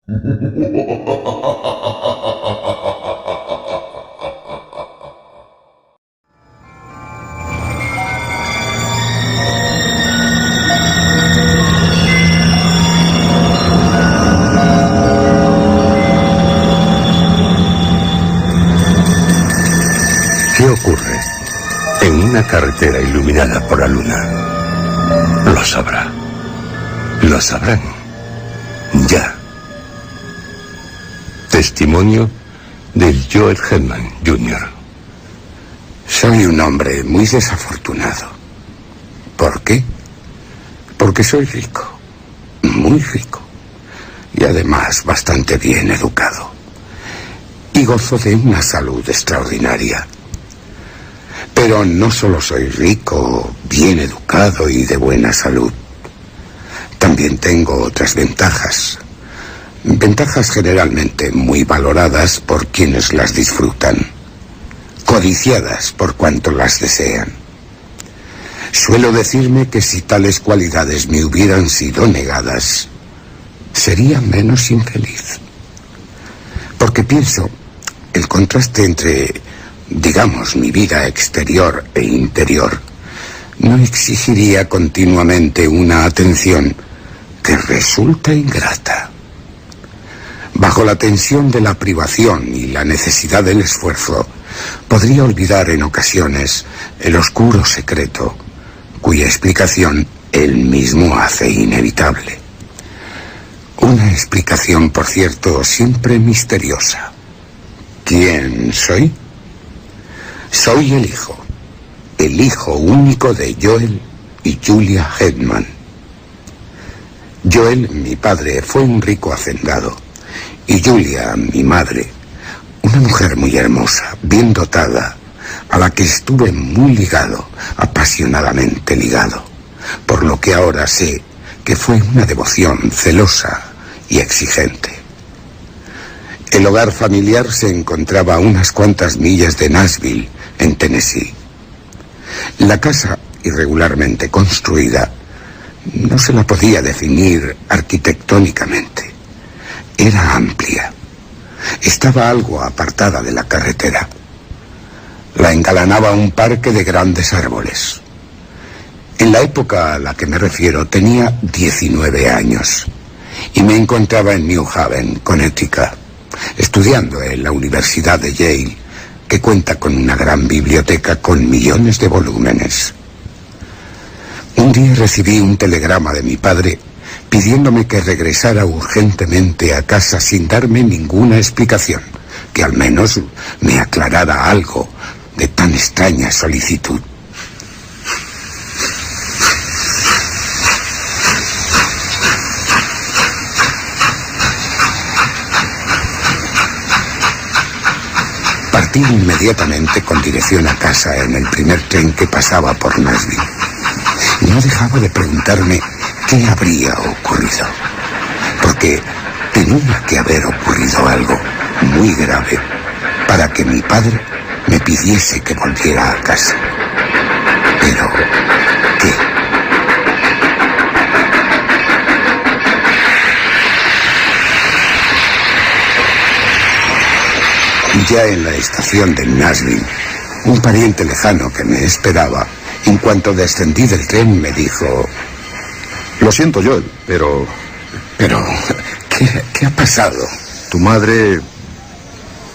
¿Qué ocurre en una carretera iluminada por la luna? Lo sabrá. Lo sabrán. Ya. Testimonio de Joel Hedman, Jr. Soy un hombre muy desafortunado. ¿Por qué? Porque soy rico. Muy rico. Y además bastante bien educado. Y gozo de una salud extraordinaria. Pero no solo soy rico, bien educado y de buena salud. También tengo otras ventajas. Ventajas generalmente muy valoradas por quienes las disfrutan. Codiciadas por cuanto las desean. Suelo decirme que si tales cualidades me hubieran sido negadas, sería menos infeliz. Porque pienso, el contraste entre, digamos, mi vida exterior e interior, no exigiría continuamente una atención que resulta ingrata. Bajo la tensión de la privación y la necesidad del esfuerzo, podría olvidar en ocasiones el oscuro secreto, cuya explicación él mismo hace inevitable. Una explicación, por cierto, siempre misteriosa. ¿Quién soy? Soy el hijo único de Joel y Julia Hedman. Joel, mi padre, fue un rico hacendado, y Julia, mi madre, una mujer muy hermosa, bien dotada, a la que estuve muy ligado, apasionadamente ligado, por lo que ahora sé que fue una devoción celosa y exigente. El hogar familiar se encontraba a unas cuantas millas de Nashville, en Tennessee. La casa, irregularmente construida, no se la podía definir arquitectónicamente. Era amplia. Estaba algo apartada de la carretera. La engalanaba un parque de grandes árboles. En la época a la que me refiero tenía 19 años y me encontraba en New Haven, Connecticut, estudiando en la Universidad de Yale, que cuenta con una gran biblioteca con millones de volúmenes. Un día recibí un telegrama de mi padre pidiéndome que regresara urgentemente a casa sin darme ninguna explicación, que al menos me aclarara algo de tan extraña solicitud. Partí inmediatamente con dirección a casa en el primer tren que pasaba por Nashville. No dejaba de preguntarme qué habría ocurrido, porque tenía que haber ocurrido algo muy grave para que mi padre me pidiese que volviera a casa. Pero, ¿qué? Ya en la estación de Nashville, un pariente lejano que me esperaba, en cuanto descendí del tren, me dijo: Lo siento, Joel, pero... ¿Qué ha pasado? Tu madre...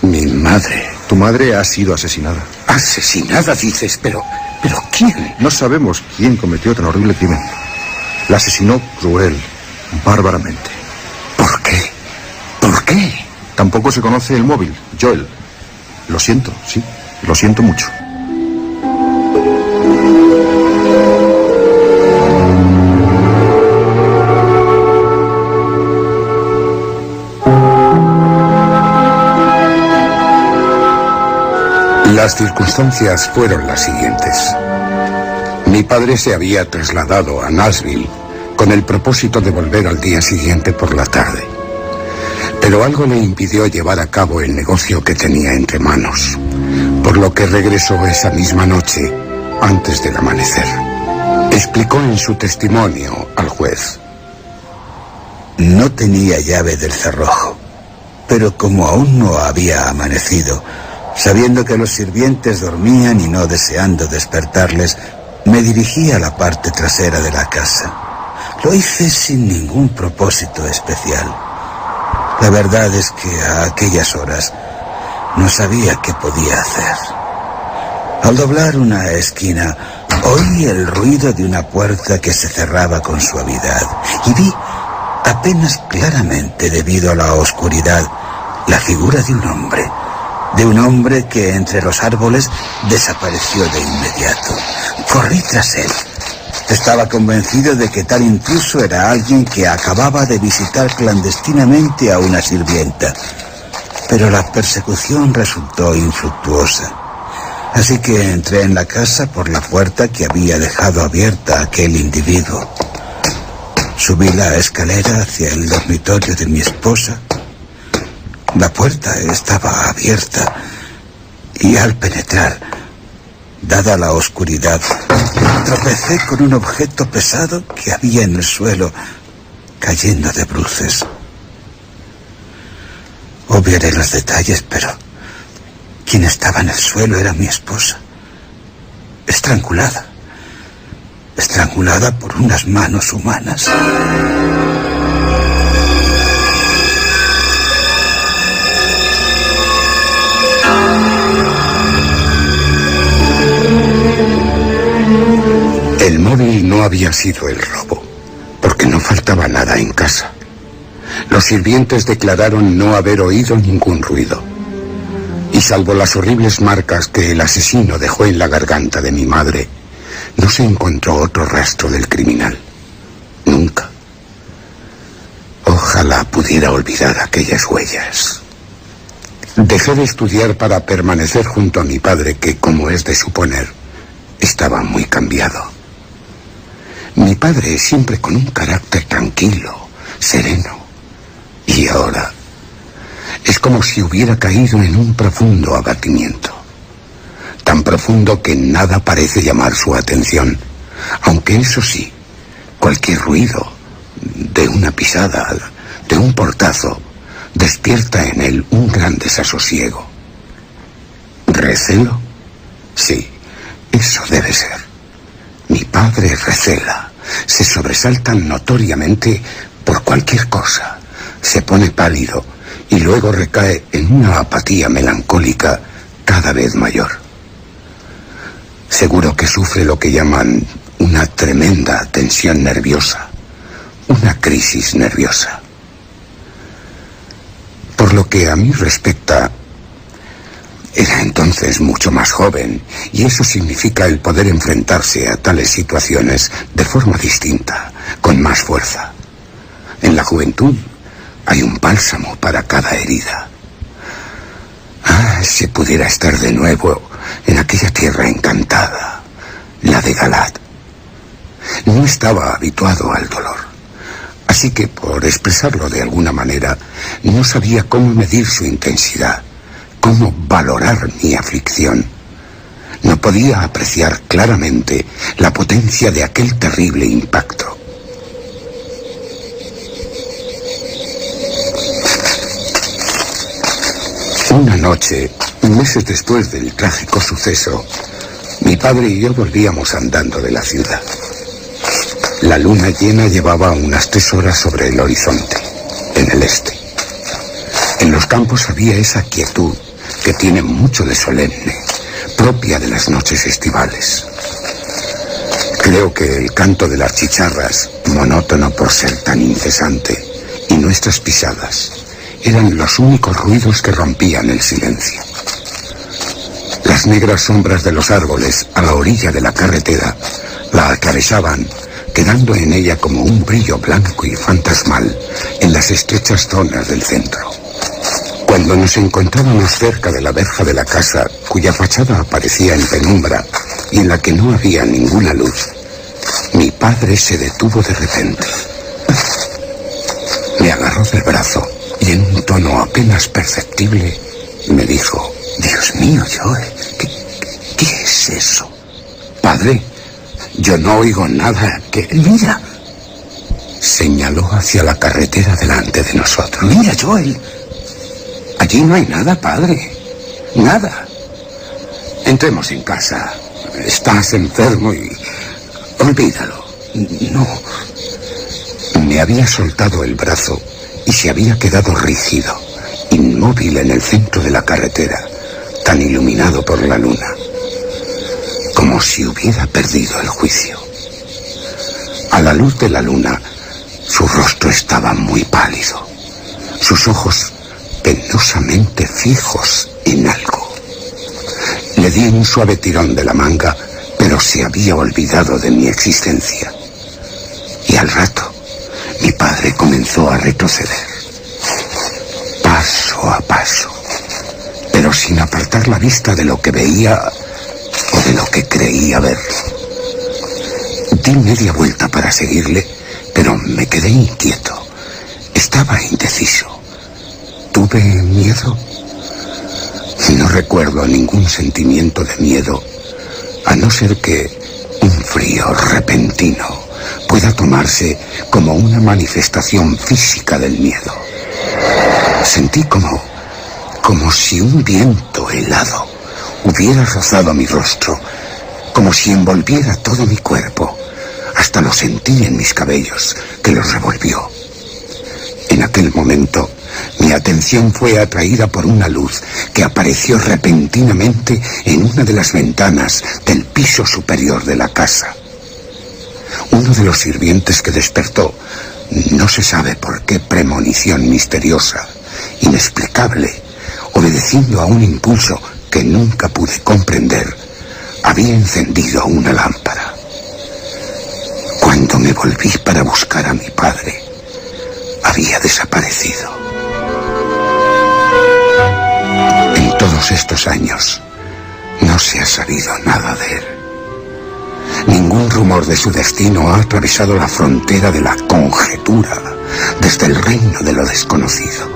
Mi madre. Tu madre ha sido asesinada. ¿Asesinada, dices? ¿Pero quién? No sabemos quién cometió tan horrible crimen. La asesinó cruel, bárbaramente. ¿Por qué? ¿Por qué? Tampoco se conoce el móvil, Joel. Lo siento, sí, lo siento mucho. Las circunstancias fueron las siguientes. Mi padre se había trasladado a Nashville con el propósito de volver al día siguiente por la tarde. Pero algo le impidió llevar a cabo el negocio que tenía entre manos, por lo que regresó esa misma noche, antes del amanecer. Explicó en su testimonio al juez: No tenía llave del cerrojo, pero como aún no había amanecido, sabiendo que los sirvientes dormían y no deseando despertarles, me dirigí a la parte trasera de la casa. Lo hice sin ningún propósito especial. La verdad es que a aquellas horas no sabía qué podía hacer. Al doblar una esquina, oí el ruido de una puerta que se cerraba con suavidad y vi, apenas claramente debido a la oscuridad, la figura de un hombre que entre los árboles desapareció de inmediato. Corrí tras él. Estaba convencido de que tal intruso era alguien que acababa de visitar clandestinamente a una sirvienta. Pero la persecución resultó infructuosa. Así que entré en la casa por la puerta que había dejado abierta aquel individuo. Subí la escalera hacia el dormitorio de mi esposa. La puerta estaba abierta y al penetrar, dada la oscuridad, tropecé con un objeto pesado que había en el suelo, cayendo de bruces. Obviaré los detalles, pero quien estaba en el suelo era mi esposa, estrangulada por unas manos humanas. El móvil no había sido el robo, porque no faltaba nada en casa. Los sirvientes declararon no haber oído ningún ruido. Y salvo las horribles marcas que el asesino dejó en la garganta de mi madre, no se encontró otro rastro del criminal. Nunca. Ojalá pudiera olvidar aquellas huellas. Dejé de estudiar para permanecer junto a mi padre, que, como es de suponer, estaba muy cambiado. Mi padre siempre con un carácter tranquilo, sereno. Y ahora es como si hubiera caído en un profundo abatimiento. Tan profundo que nada parece llamar su atención. Aunque eso sí, cualquier ruido, de una pisada, de un portazo, despierta en él un gran desasosiego. ¿Recelo? Sí, eso debe ser. Mi padre recela. Se sobresalta notoriamente por cualquier cosa. Se pone pálido y luego recae en una apatía melancólica cada vez mayor. Seguro que sufre lo que llaman una tremenda tensión nerviosa, una crisis nerviosa. Por lo que a mí respecta, era entonces mucho más joven, y eso significa el poder enfrentarse a tales situaciones de forma distinta, con más fuerza. En la juventud hay un bálsamo para cada herida. Si pudiera estar de nuevo en aquella tierra encantada, la de Galat. No estaba habituado al dolor, así que, por expresarlo de alguna manera, no sabía cómo medir su intensidad, cómo valorar mi aflicción. No podía apreciar claramente la potencia de aquel terrible impacto. Una noche, meses después del trágico suceso, mi padre y yo volvíamos andando de la ciudad. La luna llena llevaba unas 3 horas sobre el horizonte, en el este. En los campos había esa quietud que tiene mucho de solemne, propia de las noches estivales. Creo que el canto de las chicharras, monótono por ser tan incesante, y nuestras pisadas, eran los únicos ruidos que rompían el silencio. Las negras sombras de los árboles a la orilla de la carretera la atravesaban, quedando en ella como un brillo blanco y fantasmal en las estrechas zonas del centro. Cuando nos encontrábamos cerca de la verja de la casa, cuya fachada aparecía en penumbra y en la que no había ninguna luz, mi padre se detuvo de repente. Me agarró del brazo y en un tono apenas perceptible me dijo: «Dios mío, Joe, ¿qué es eso?» «Padre, yo no oigo nada que...» «Mira». señaló hacia la carretera delante de nosotros. Mira, Joel. Allí no hay nada, padre. Nada. Entremos en casa. Estás enfermo y... olvídalo. No. Me había soltado el brazo y se había quedado rígido, inmóvil en el centro de la carretera, tan iluminado por la luna, como si hubiera perdido el juicio. A la luz de la luna, su rostro estaba muy pálido, sus ojos penosamente fijos en algo. Le di un suave tirón de la manga, pero se había olvidado de mi existencia. Y al rato, mi padre comenzó a retroceder, paso a paso, pero sin apartar la vista de lo que veía o de lo que creía ver. Di media vuelta para seguirle, pero me quedé inquieto. Estaba indeciso. ¿Tuve miedo? No recuerdo ningún sentimiento de miedo, a no ser que un frío repentino pueda tomarse como una manifestación física del miedo. Sentí como si un viento helado hubiera rozado mi rostro, como si envolviera todo mi cuerpo. Hasta lo sentí en mis cabellos, que los revolvió. En aquel momento, mi atención fue atraída por una luz que apareció repentinamente en una de las ventanas del piso superior de la casa. Uno de los sirvientes que despertó, no se sabe por qué premonición misteriosa, inexplicable, obedeciendo a un impulso que nunca pude comprender, había encendido una lámpara. Cuando me volví para buscar a mi padre, había desaparecido. En todos estos años, no se ha sabido nada de él. Ningún rumor de su destino ha atravesado la frontera de la conjetura desde el reino de lo desconocido.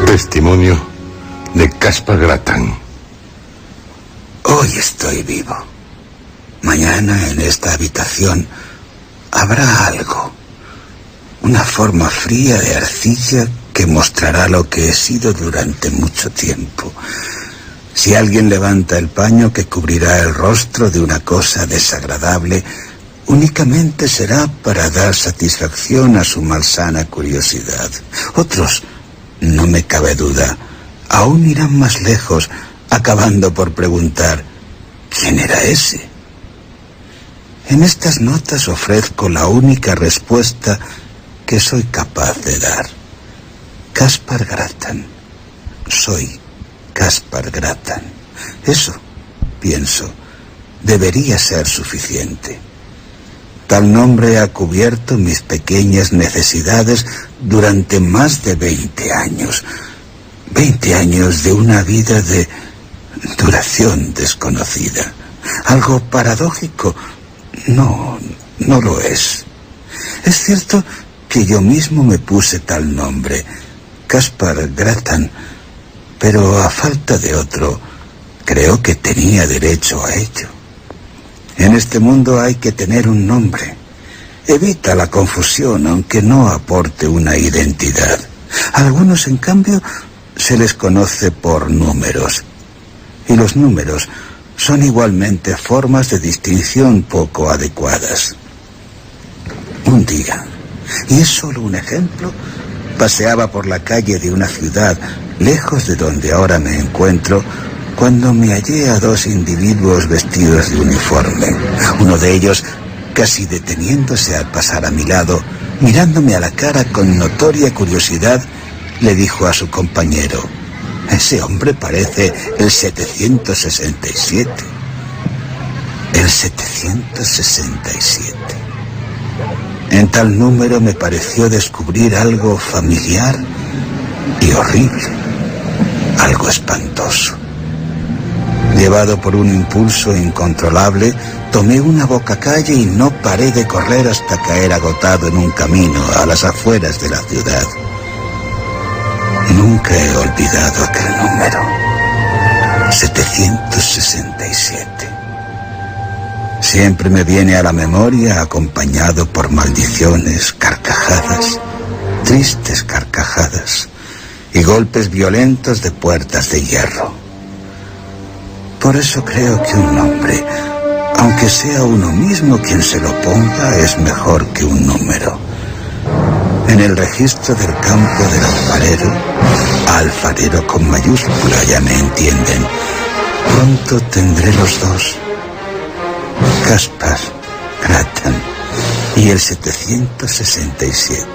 Testimonio de Caspar Grattan. Hoy estoy vivo. Mañana en esta habitación habrá algo. Una forma fría de arcilla que mostrará lo que he sido durante mucho tiempo. Si alguien levanta el paño que cubrirá el rostro de una cosa desagradable, únicamente será para dar satisfacción a su malsana curiosidad. Otros, no me cabe duda, aún irán más lejos, acabando por preguntar, ¿quién era ese? En estas notas ofrezco la única respuesta que soy capaz de dar. Caspar Grattan. Soy Caspar Grattan. Eso, pienso, debería ser suficiente. Tal nombre ha cubierto mis pequeñas necesidades durante más de 20 años. 20 años de una vida de duración desconocida. Algo paradójico. No lo es. Es cierto que yo mismo me puse tal nombre, Caspar Grattan, pero a falta de otro, creo que tenía derecho a ello. En este mundo hay que tener un nombre. Evita la confusión, aunque no aporte una identidad. A algunos, en cambio, se les conoce por números. Y los números son igualmente formas de distinción poco adecuadas. Un día, y es solo un ejemplo, paseaba por la calle de una ciudad lejos de donde ahora me encuentro, cuando me hallé a dos individuos vestidos de uniforme. Uno de ellos, casi deteniéndose al pasar a mi lado, mirándome a la cara con notoria curiosidad, le dijo a su compañero: «Ese hombre parece el 767». El 767. En tal número me pareció descubrir algo familiar y horrible, algo espantoso. Llevado por un impulso incontrolable, tomé una bocacalle y no paré de correr hasta caer agotado en un camino a las afueras de la ciudad. Nunca he olvidado aquel número. 767. Siempre me viene a la memoria acompañado por maldiciones, carcajadas, tristes carcajadas y golpes violentos de puertas de hierro. Por eso creo que un nombre, aunque sea uno mismo quien se lo ponga, es mejor que un número. En el registro del campo del alfarero con mayúscula, ya me entienden, pronto tendré los dos, Caspar Gratan y el 767,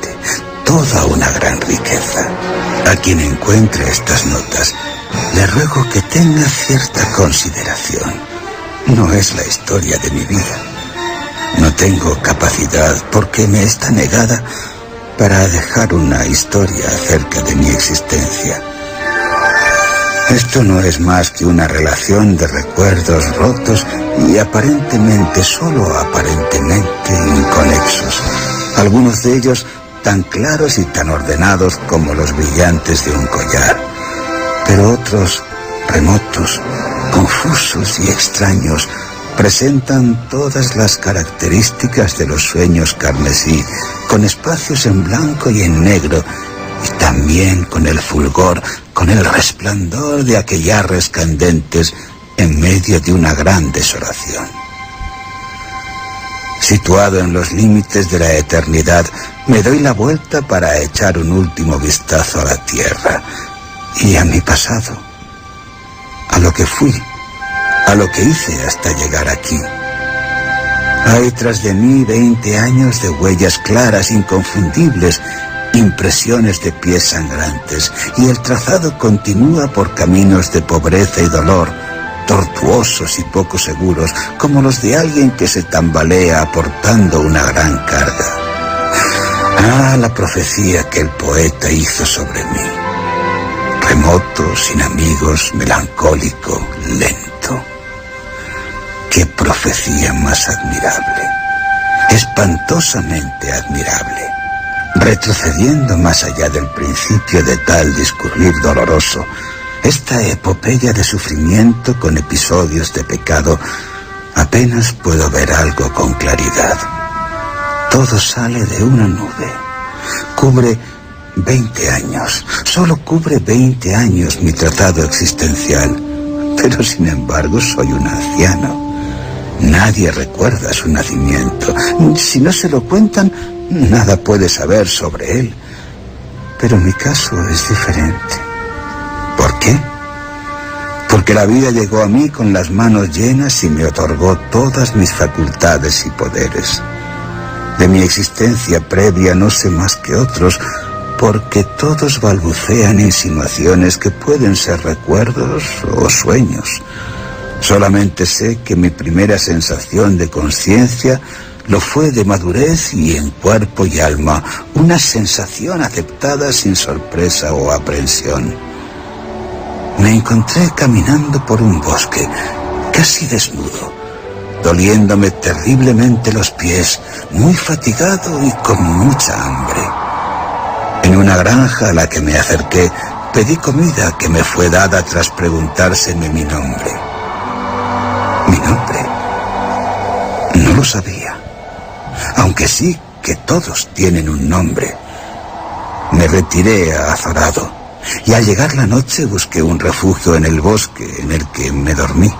toda una gran riqueza. A quien encuentre estas notas, le ruego que tenga cierta consideración. No es la historia de mi vida. No tengo capacidad, porque me está negada, para dejar una historia acerca de mi existencia. Esto no es más que una relación de recuerdos rotos y aparentemente, solo aparentemente, inconexos. Algunos de ellos tan claros y tan ordenados como los brillantes de un collar, pero otros remotos, confusos y extraños, presentan todas las características de los sueños carmesí, con espacios en blanco y en negro, y también con el fulgor, con el resplandor de aquellarres candentes en medio de una gran desolación. Situado en los límites de la eternidad, me doy la vuelta para echar un último vistazo a la tierra y a mi pasado, a lo que fui, a lo que hice hasta llegar aquí. Hay tras de mí 20 años de huellas claras, inconfundibles, impresiones de pies sangrantes, y el trazado continúa por caminos de pobreza y dolor, tortuosos y poco seguros, como los de alguien que se tambalea aportando una gran carga. Ah, la profecía que el poeta hizo sobre mí. Remoto, sin amigos, melancólico, lento. ¡Qué profecía más admirable! Espantosamente admirable. Retrocediendo más allá del principio de tal discurrir doloroso, esta epopeya de sufrimiento con episodios de pecado, apenas puedo ver algo con claridad. Todo sale de una nube. Cubre 20 años. Solo cubre 20 años mi tratado existencial. Pero sin embargo soy un anciano. Nadie recuerda su nacimiento. Si no se lo cuentan, nada puede saber sobre él. Pero mi caso es diferente. ¿Por qué? Porque la vida llegó a mí con las manos llenas y me otorgó todas mis facultades y poderes. De mi existencia previa no sé más que otros, porque todos balbucean insinuaciones que pueden ser recuerdos o sueños. Solamente sé que mi primera sensación de conciencia lo fue de madurez y en cuerpo y alma, una sensación aceptada sin sorpresa o aprensión. Me encontré caminando por un bosque, casi desnudo, doliéndome terriblemente los pies, muy fatigado y con mucha hambre. En una granja a la que me acerqué, pedí comida que me fue dada tras preguntárseme mi nombre. ¿Mi nombre? No lo sabía, aunque sí que todos tienen un nombre. Me retiré azorado, y al llegar la noche busqué un refugio en el bosque en el que me dormí.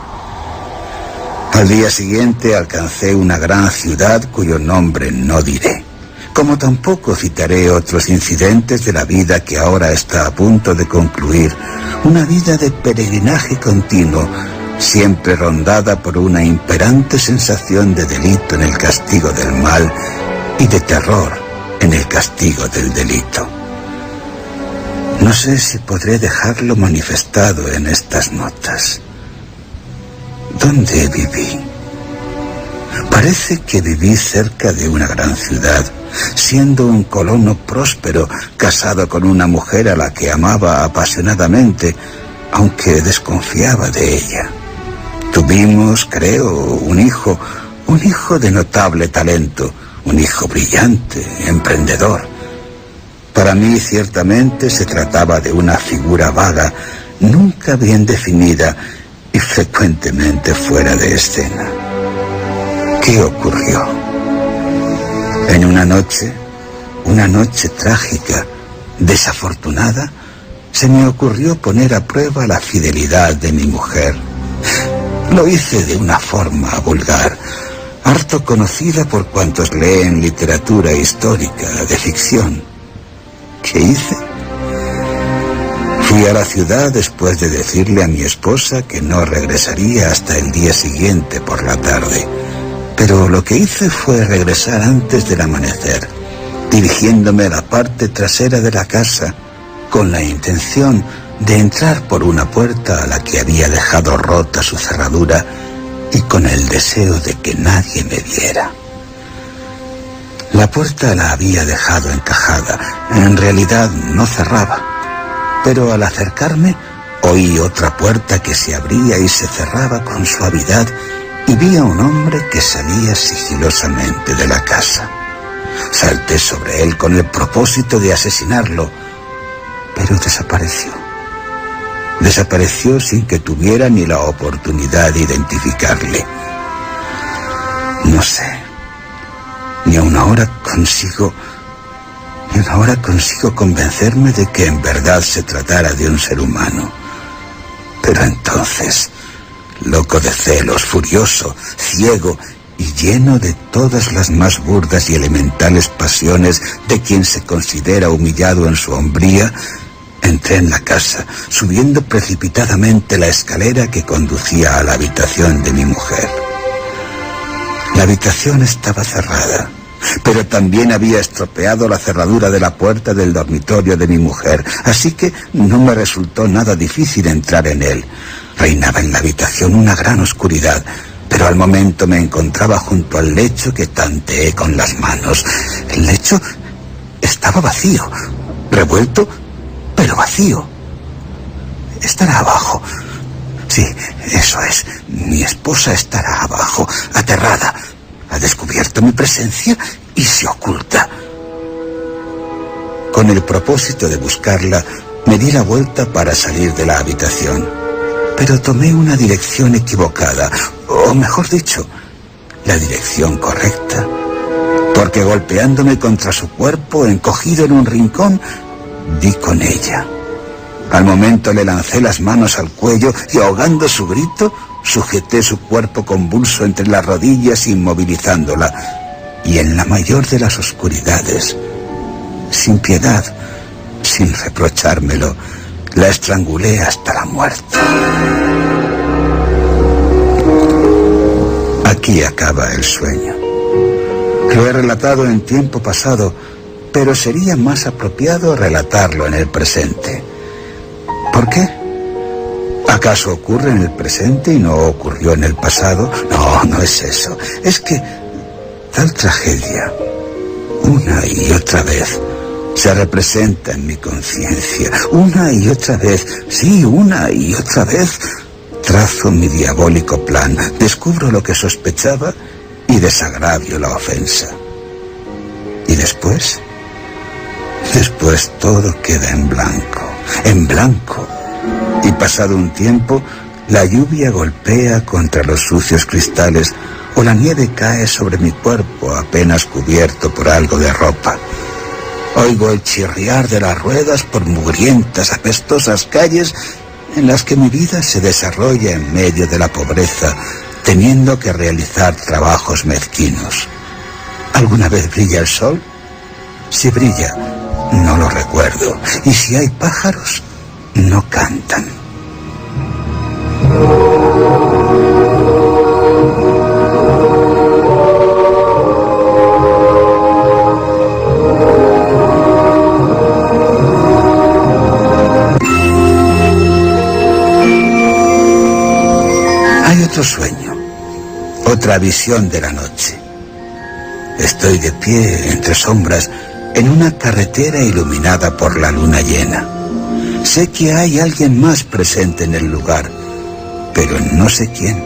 Al día siguiente alcancé una gran ciudad cuyo nombre no diré, como tampoco citaré otros incidentes de la vida que ahora está a punto de concluir, una vida de peregrinaje continuo, siempre rondada por una imperante sensación de delito en el castigo del mal y de terror en el castigo del delito. No sé si podré dejarlo manifestado en estas notas. ¿Dónde viví? Parece que viví cerca de una gran ciudad, siendo un colono próspero, casado con una mujer a la que amaba apasionadamente, aunque desconfiaba de ella. Tuvimos, creo, un hijo de notable talento, un hijo brillante, emprendedor. Para mí, ciertamente, se trataba de una figura vaga, nunca bien definida y frecuentemente fuera de escena. ¿Qué ocurrió? En una noche trágica, desafortunada, se me ocurrió poner a prueba la fidelidad de mi mujer. Lo hice de una forma vulgar, harto conocida por cuantos leen literatura histórica de ficción. ¿Qué hice? Fui a la ciudad después de decirle a mi esposa que no regresaría hasta el día siguiente por la tarde. Pero lo que hice fue regresar antes del amanecer, dirigiéndome a la parte trasera de la casa, con la intención de entrar por una puerta a la que había dejado rota su cerradura y con el deseo de que nadie me viera. La puerta la había dejado encajada, en realidad no cerraba, pero al acercarme oí otra puerta que se abría y se cerraba con suavidad y vi a un hombre que salía sigilosamente de la casa. Salté sobre él con el propósito de asesinarlo, pero desapareció. Desapareció sin que tuviera ni la oportunidad de identificarle. No sé, ni aún ahora consigo convencerme de que en verdad se tratara de un ser humano. Pero entonces, loco de celos, furioso, ciego y lleno de todas las más burdas y elementales pasiones de quien se considera humillado en su hombría, entré en la casa, subiendo precipitadamente la escalera que conducía a la habitación de mi mujer. La habitación estaba cerrada, pero también había estropeado la cerradura de la puerta del dormitorio de mi mujer, así que no me resultó nada difícil entrar en él. Reinaba en la habitación una gran oscuridad, pero al momento me encontraba junto al lecho que tanteé con las manos. El lecho estaba vacío, revuelto, pero vacío. Estará abajo. Sí, eso es. Mi esposa estará abajo, aterrada. Ha descubierto mi presencia y se oculta. Con el propósito de buscarla, me di la vuelta para salir de la habitación. Pero tomé una dirección equivocada, o mejor dicho, la dirección correcta. Porque golpeándome contra su cuerpo, encogido en un rincón, di con ella. Al momento le lancé las manos al cuello y ahogando su grito, sujeté su cuerpo convulso entre las rodillas inmovilizándola. Y en la mayor de las oscuridades, sin piedad, sin reprochármelo, la estrangulé hasta la muerte. Aquí acaba el sueño. Lo he relatado en tiempo pasado, pero sería más apropiado relatarlo en el presente. ¿Por qué? ¿Acaso ocurre en el presente y no ocurrió en el pasado? No, no es eso. Es que tal tragedia, una y otra vez, se representa en mi conciencia. Una y otra vez, sí, una y otra vez, trazo mi diabólico plan, descubro lo que sospechaba y desagravio la ofensa. Y después todo queda en blanco. Y pasado un tiempo, la lluvia golpea contra los sucios cristales o la nieve cae sobre mi cuerpo apenas cubierto por algo de ropa. Oigo el chirriar de las ruedas por mugrientas, apestosas calles en las que mi vida se desarrolla en medio de la pobreza, teniendo que realizar trabajos mezquinos. ¿Alguna vez brilla el sol? Si brilla, no lo recuerdo. Y si hay pájaros, no cantan. Hay otro sueño, otra visión de la noche. Estoy de pie entre sombras en una carretera iluminada por la luna llena. Sé que hay alguien más presente en el lugar, pero no sé quién.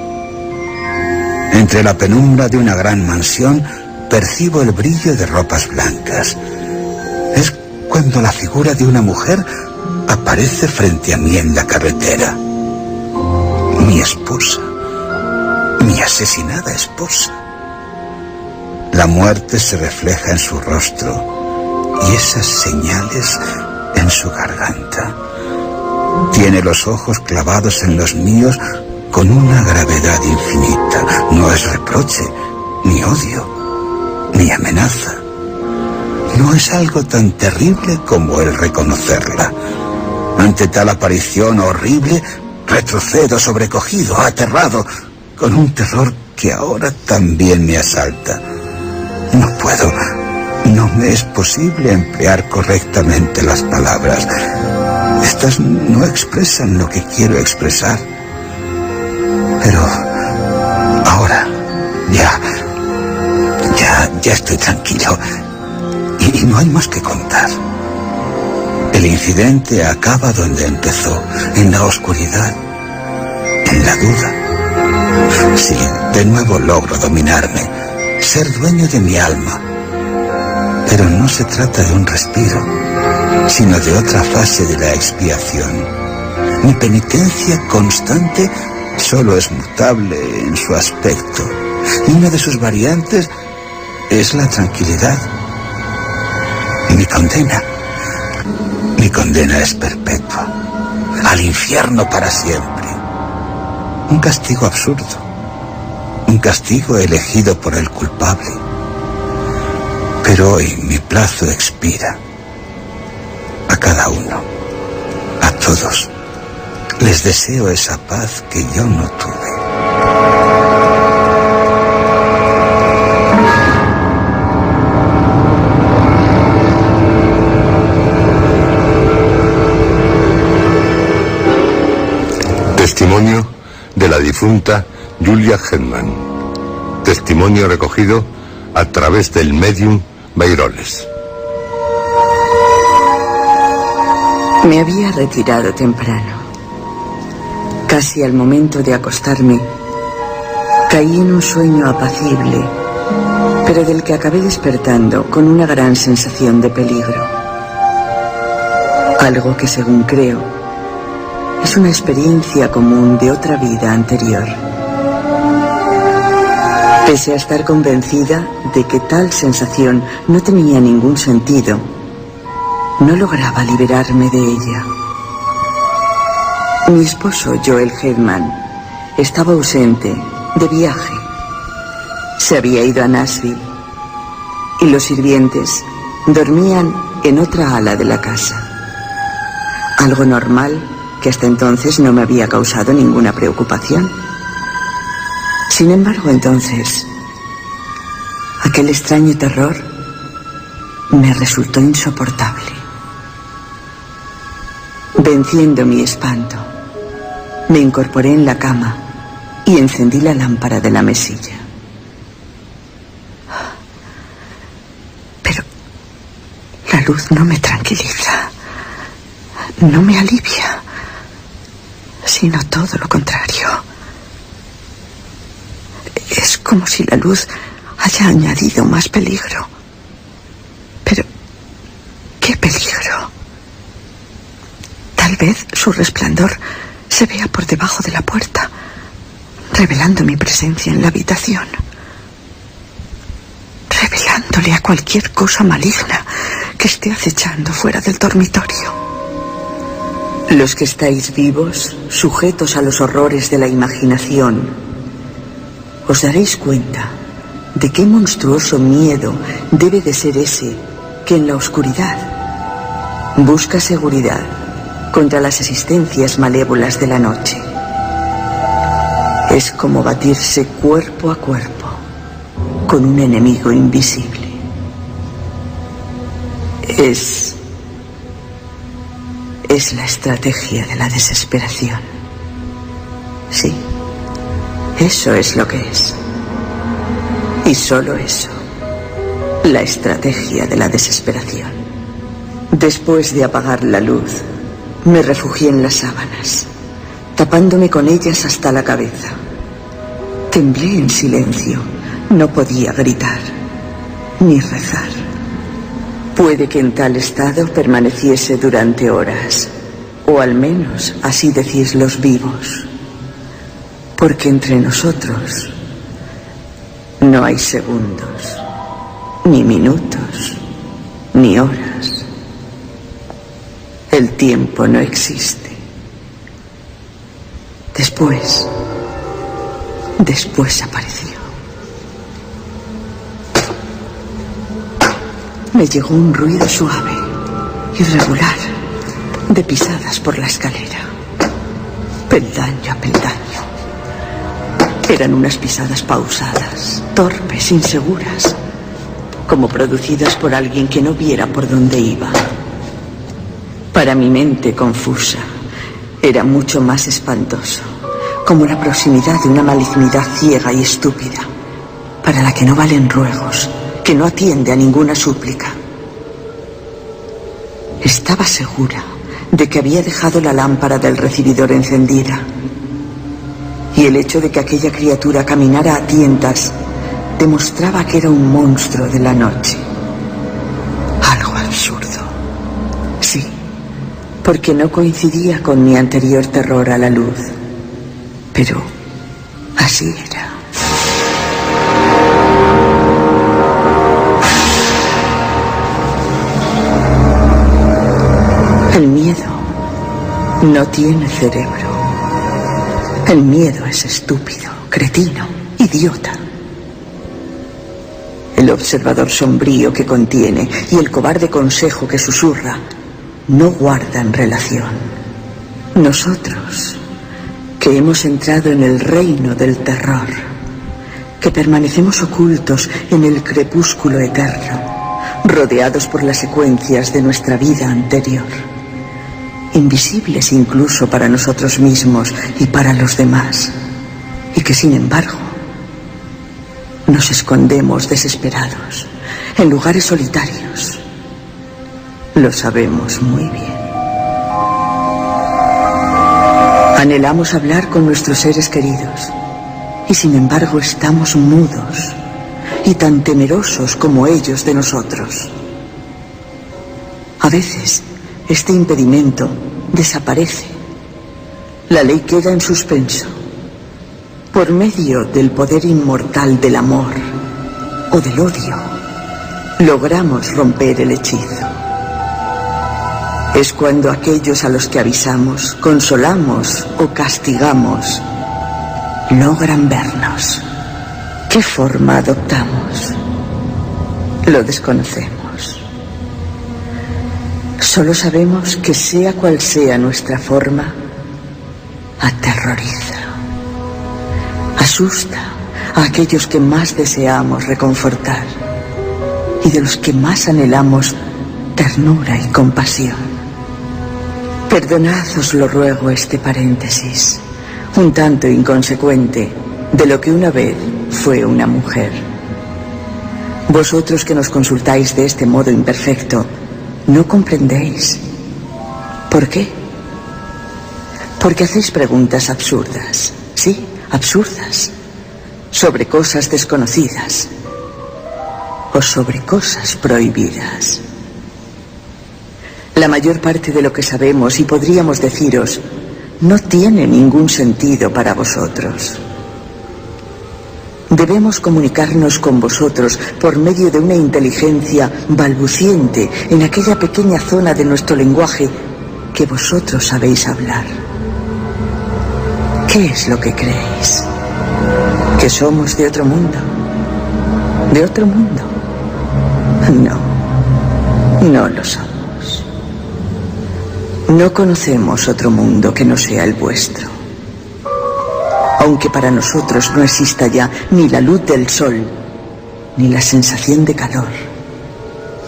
Entre la penumbra de una gran mansión percibo el brillo de ropas blancas. Es cuando la figura de una mujer aparece frente a mí en la carretera. Mi esposa. Mi asesinada esposa. La muerte se refleja en su rostro y esas señales en su garganta. Tiene los ojos clavados en los míos con una gravedad infinita. No es reproche, ni odio, ni amenaza. No es algo tan terrible como el reconocerla. Ante tal aparición horrible, retrocedo sobrecogido, aterrado, con un terror que ahora también me asalta. No puedo, no me es posible emplear correctamente las palabras. Estas no expresan lo que quiero expresar. Pero ahora ya estoy tranquilo y no hay más que contar. El incidente acaba donde empezó, en la oscuridad, en la duda. Sí, de nuevo logro dominarme, ser dueño de mi alma. Pero no se trata de un respiro, sino de otra fase de la expiación. Mi penitencia constante solo es mutable en su aspecto, y una de sus variantes es la tranquilidad. Mi condena es perpetua, al infierno para siempre. Un castigo absurdo, un castigo elegido por el culpable. Pero hoy mi plazo expira. A cada uno, a todos, les deseo esa paz que yo no tuve. Testimonio de la difunta Julia Hetman. Testimonio recogido a través del medium Bairoles. Me había retirado temprano. Casi al momento de acostarme, caí en un sueño apacible, pero del que acabé despertando con una gran sensación de peligro. Algo que, según creo, es una experiencia común de otra vida anterior. Pese a estar convencida de que tal sensación no tenía ningún sentido, no lograba liberarme de ella. Mi esposo, Joel Hetman, estaba ausente, de viaje. Se había ido a Nashville y los sirvientes dormían en otra ala de la casa. Algo normal que hasta entonces no me había causado ninguna preocupación. Sin embargo, entonces, aquel extraño terror me resultó insoportable. Venciendo mi espanto, me incorporé en la cama y encendí la lámpara de la mesilla. Pero la luz no me tranquiliza, no me alivia, sino todo lo contrario. Es como si la luz haya añadido más peligro. Pero, ¿qué peligro? Tal vez su resplandor se vea por debajo de la puerta, revelando mi presencia en la habitación, revelándole a cualquier cosa maligna que esté acechando fuera del dormitorio. Los que estáis vivos, sujetos a los horrores de la imaginación, os daréis cuenta de qué monstruoso miedo debe de ser ese que en la oscuridad busca seguridad contra las existencias malévolas de la noche. Es como batirse cuerpo a cuerpo con un enemigo invisible. Es la estrategia de la desesperación. Sí, eso es lo que es. Y solo eso, la estrategia de la desesperación. Después de apagar la luz, me refugié en las sábanas, tapándome con ellas hasta la cabeza. Temblé en silencio. No podía gritar, ni rezar. Puede que en tal estado permaneciese durante horas, o al menos así decís los vivos, porque entre nosotros no hay segundos, ni minutos, ni horas. El tiempo no existe. Después apareció. Me llegó un ruido suave, irregular, de pisadas por la escalera, peldaño a peldaño. Eran unas pisadas pausadas, torpes, inseguras, como producidas por alguien que no viera por dónde iba. Para mi mente confusa, era mucho más espantoso, como la proximidad de una malignidad ciega y estúpida, para la que no valen ruegos, que no atiende a ninguna súplica. Estaba segura de que había dejado la lámpara del recibidor encendida, y el hecho de que aquella criatura caminara a tientas demostraba que era un monstruo de la noche. Algo absurdo. Sí, porque no coincidía con mi anterior terror a la luz. Pero así era. El miedo no tiene cerebro. El miedo es estúpido, cretino, idiota. El observador sombrío que contiene y el cobarde consejo que susurra no guardan relación. Nosotros, que hemos entrado en el reino del terror, que permanecemos ocultos en el crepúsculo eterno, rodeados por las secuencias de nuestra vida anterior, invisibles incluso para nosotros mismos y para los demás, y que sin embargo nos escondemos desesperados en lugares solitarios. Lo sabemos muy bien. Anhelamos hablar con nuestros seres queridos y sin embargo estamos mudos y tan temerosos como ellos de nosotros. A veces este impedimento desaparece. La ley queda en suspenso. Por medio del poder inmortal del amor o del odio, logramos romper el hechizo. Es cuando aquellos a los que avisamos, consolamos o castigamos, logran vernos. ¿Qué forma adoptamos? Lo desconocemos. Solo sabemos que sea cual sea nuestra forma, aterroriza. Asusta a aquellos que más deseamos reconfortar y de los que más anhelamos ternura y compasión. Perdonad, os lo ruego, este paréntesis, un tanto inconsecuente, de lo que una vez fue una mujer. Vosotros que nos consultáis de este modo imperfecto, no comprendéis. ¿Por qué? Porque hacéis preguntas absurdas, sí, absurdas, sobre cosas desconocidas o sobre cosas prohibidas. La mayor parte de lo que sabemos y podríamos deciros no tiene ningún sentido para vosotros. Debemos comunicarnos con vosotros por medio de una inteligencia balbuciente en aquella pequeña zona de nuestro lenguaje que vosotros sabéis hablar. ¿Qué es lo que creéis? ¿Que somos de otro mundo? ¿De otro mundo? No, no lo somos. No conocemos otro mundo que no sea el vuestro. Aunque para nosotros no exista ya ni la luz del sol, ni la sensación de calor,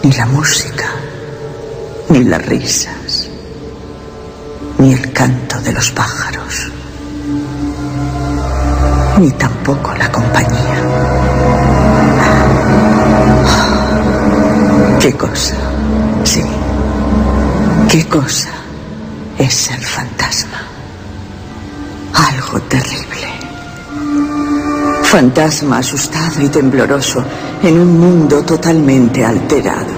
ni la música, ni las risas, ni el canto de los pájaros, ni tampoco la compañía. ¿Qué cosa? Sí, ¿qué cosa es ser fantasma? Algo terrible. Fantasma asustado y tembloroso en un mundo totalmente alterado.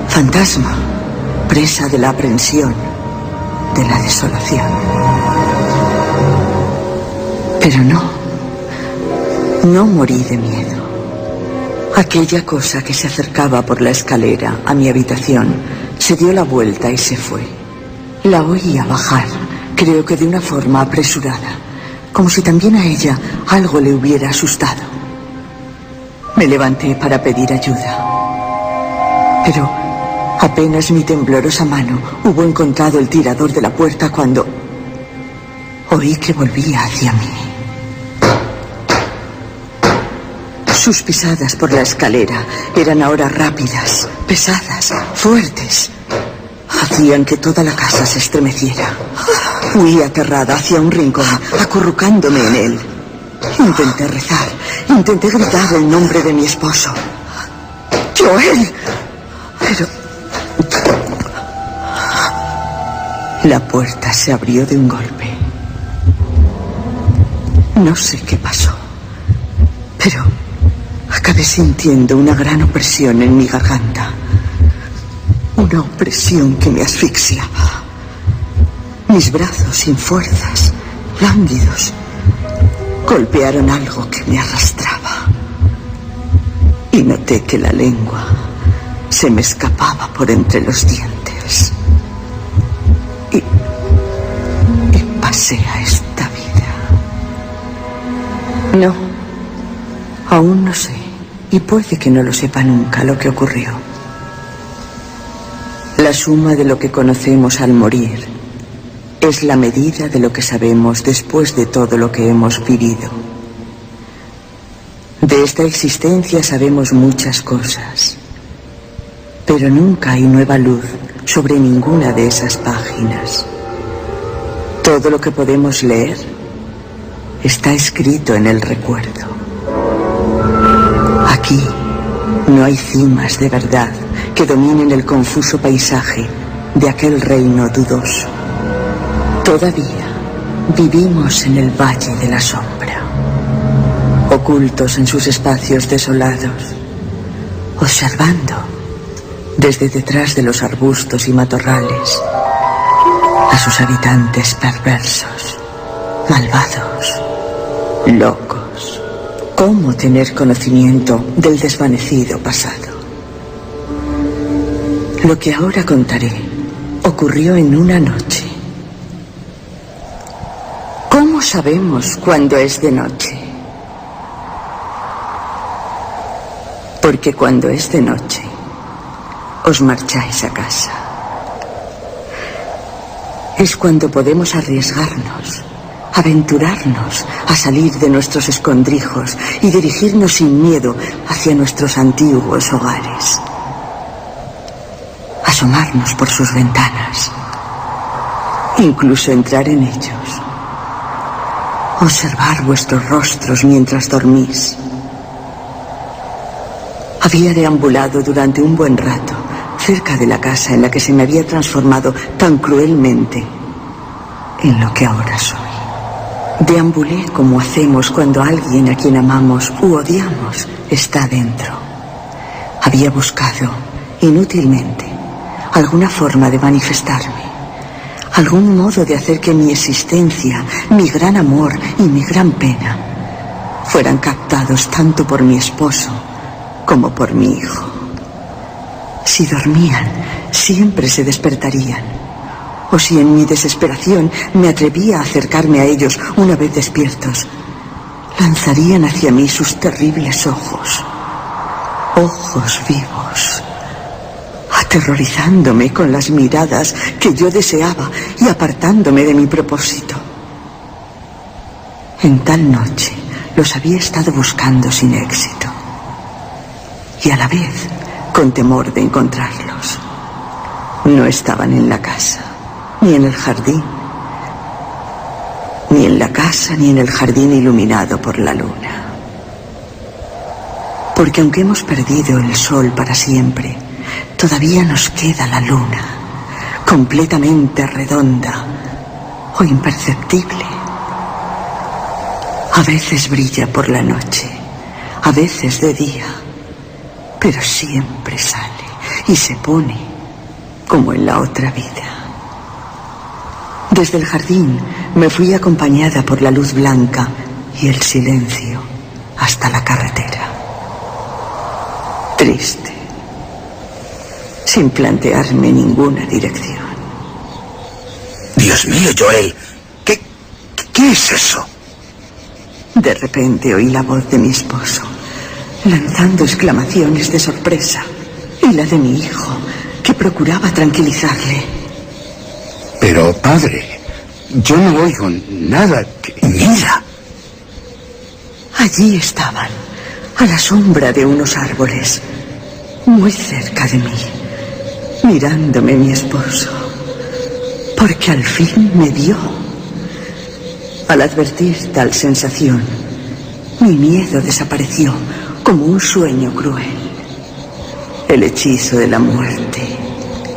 Fantasma, presa de la aprensión, de la desolación. Pero no morí de miedo. Aquella cosa que se acercaba por la escalera a mi habitación se dio la vuelta y se fue. La oía bajar, creo que de una forma apresurada, como si también a ella algo le hubiera asustado. Me levanté para pedir ayuda, pero apenas mi temblorosa mano hubo encontrado el tirador de la puerta cuando oí que volvía hacia mí. Sus pisadas por la escalera eran ahora rápidas, pesadas, fuertes. Hacían que toda la casa se estremeciera. Huí aterrada hacia un rincón, acurrucándome en él. Intenté rezar, intenté gritar el nombre de mi esposo. ¡Joel! Pero la puerta se abrió de un golpe. No sé qué pasó, pero acabé sintiendo una gran opresión en mi garganta. Una opresión que me asfixiaba. Mis brazos sin fuerzas, lánguidos, golpearon algo que me arrastraba. Y noté que la lengua se me escapaba por entre los dientes. Y pasé a esta vida. No, aún no sé, y puede que no lo sepa nunca lo que ocurrió. La suma de lo que conocemos al morir es la medida de lo que sabemos después de todo lo que hemos vivido. De esta existencia sabemos muchas cosas, pero nunca hay nueva luz sobre ninguna de esas páginas. Todo lo que podemos leer está escrito en el recuerdo. Aquí no hay cimas de verdad que dominen el confuso paisaje de aquel reino dudoso. Todavía vivimos en el Valle de la Sombra, ocultos en sus espacios desolados, observando desde detrás de los arbustos y matorrales a sus habitantes perversos, malvados, locos. ¿Cómo tener conocimiento del desvanecido pasado? Lo que ahora contaré ocurrió en una noche. ¿Cómo sabemos cuándo es de noche? Porque cuando es de noche, os marcháis a casa. Es cuando podemos arriesgarnos, aventurarnos a salir de nuestros escondrijos y dirigirnos sin miedo hacia nuestros antiguos hogares. Asomarnos por sus ventanas, incluso entrar en ellos, observar vuestros rostros mientras dormís. Había deambulado durante un buen rato cerca de la casa en la que se me había transformado tan cruelmente en lo que ahora soy. Deambulé como hacemos cuando alguien a quien amamos u odiamos está dentro. Había buscado, inútilmente, alguna forma de manifestarme, algún modo de hacer que mi existencia, mi gran amor y mi gran pena fueran captados tanto por mi esposo como por mi hijo. Si dormían, siempre se despertarían. O si en mi desesperación me atrevía a acercarme a ellos una vez despiertos, lanzarían hacia mí sus terribles ojos, ojos vivos, aterrorizándome con las miradas que yo deseaba y apartándome de mi propósito. En tal noche los había estado buscando sin éxito y a la vez con temor de encontrarlos. No estaban en la casa, ni en el jardín, ni en la casa ni en el jardín iluminado por la luna. Porque aunque hemos perdido el sol para siempre, todavía nos queda la luna, completamente redonda o imperceptible. A veces brilla por la noche, a veces de día, pero siempre sale y se pone como en la otra vida. Desde el jardín me fui acompañada por la luz blanca y el silencio hasta la carretera. Triste, sin plantearme ninguna dirección. Dios mío, Joel, ¿qué es eso? De repente oí la voz de mi esposo, lanzando exclamaciones de sorpresa, y la de mi hijo, que procuraba tranquilizarle. Pero, padre, yo no oigo nada que... Mira. Allí estaban, a la sombra de unos árboles, muy cerca de mí, mirándome mi esposo, porque al fin me vio. Al advertir tal sensación, mi miedo desapareció como un sueño cruel. El hechizo de la muerte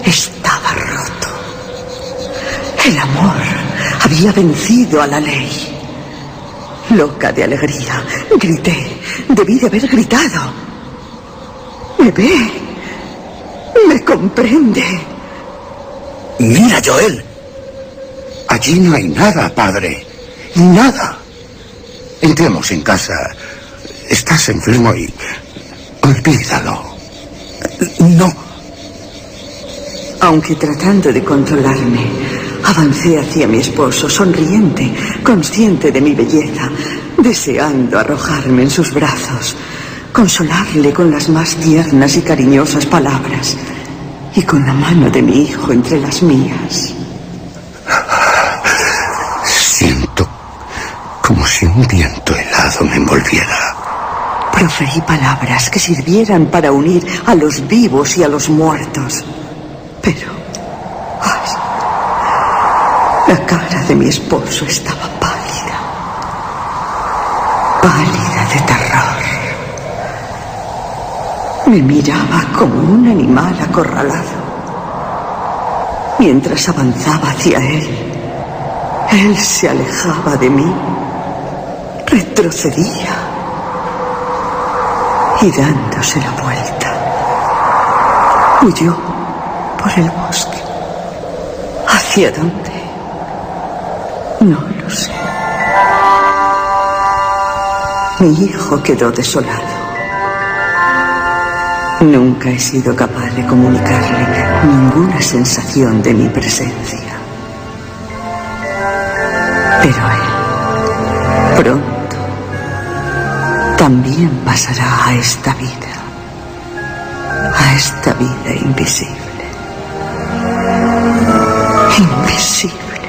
estaba roto. El amor había vencido a la ley. Loca de alegría, grité. Debí de haber gritado. Me ve. Me comprende. Mira, Joel. Allí no hay nada, padre. Nada. Entremos en casa. Estás enfermo y... olvídalo. No. Aunque tratando de controlarme, avancé hacia mi esposo, sonriente, consciente de mi belleza, deseando arrojarme en sus brazos, consolarle con las más tiernas y cariñosas palabras, y con la mano de mi hijo entre las mías. Siento como si un viento helado me envolviera. Proferí palabras que sirvieran para unir a los vivos y a los muertos. Pero... ¡ay! La cara de mi esposo estaba pálida. Pálida de terror. Me miraba como un animal acorralado. Mientras avanzaba hacia él se alejaba de mí, retrocedía y dándose la vuelta, huyó por el bosque. ¿Hacia dónde? No lo sé. Mi hijo quedó desolado. Nunca he sido capaz de comunicarle ninguna sensación de mi presencia. Pero él, pronto, también pasará a esta vida invisible. Invisible.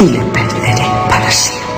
Y le perderé para siempre.